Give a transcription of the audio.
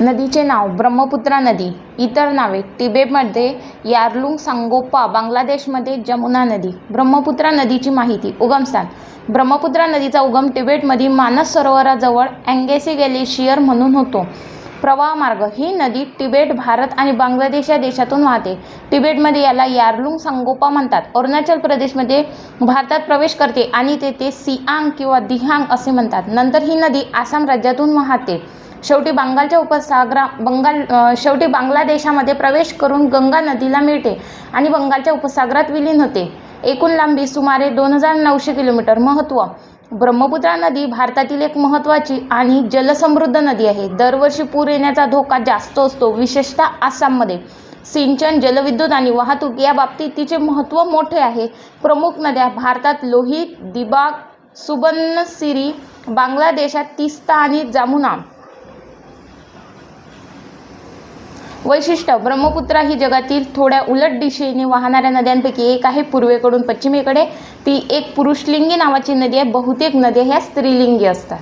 नदीचे नाव ब्रह्मपुत्रा नदी. इतर नावे तिबेटमध्ये यारलुंग सांगोप्पा, बांगलादेशमध्ये जमुना नदी. ब्रह्मपुत्रा नदीची माहिती. उगमस्थान. ब्रह्मपुत्रा नदीचा उगम तिबेटमधील मानस सरोवराजवळ अँगेसी ग्लेशियर म्हणून होतो. प्रवाह मार्ग. ही नदी तिबेट, भारत आणि बांगलादेश या देशातून वाहते. तिबेटमध्ये याला यारलुंग सांगोप्पा म्हणतात. अरुणाचल प्रदेशमध्ये भारतात प्रवेश करते आणि तेथे सिआंग किंवा दिहांग असे म्हणतात. नंतर ही नदी आसाम राज्यातून वाहते. शेवटी बांगलादेशामध्ये प्रवेश करून गंगा नदीला मिळते आणि बंगालच्या उपसागरात विलीन होते. एकूण लांबी सुमारे 2900 किलोमीटर. महत्त्व. ब्रह्मपुत्रा नदी भारतातील एक महत्त्वाची आणि जलसमृद्ध नदी आहे. दरवर्षी पूर येण्याचा धोका जास्त असतो, विशेषतः आसाममध्ये. सिंचन, जलविद्युत आणि वाहतूक या बाबतीत तिचे महत्त्व मोठे आहे. प्रमुख नद्या भारतात लोहित, दिबाग, सुबर्णसिरी, बांगलादेशात तीस्ता आणि जमुना. वैशिष्ट्य. ब्रह्मपुत्रा ही जगातील थोड्या उलट दिशेने वाहणाऱ्या नद्यांपैकी एक आहे. पूर्वेकडून पश्चिमेकडे ती एक पुरुषलिंगी नावाची नदी आहे. बहुतेक नद्या ह्या स्त्रीलिंगी असतात.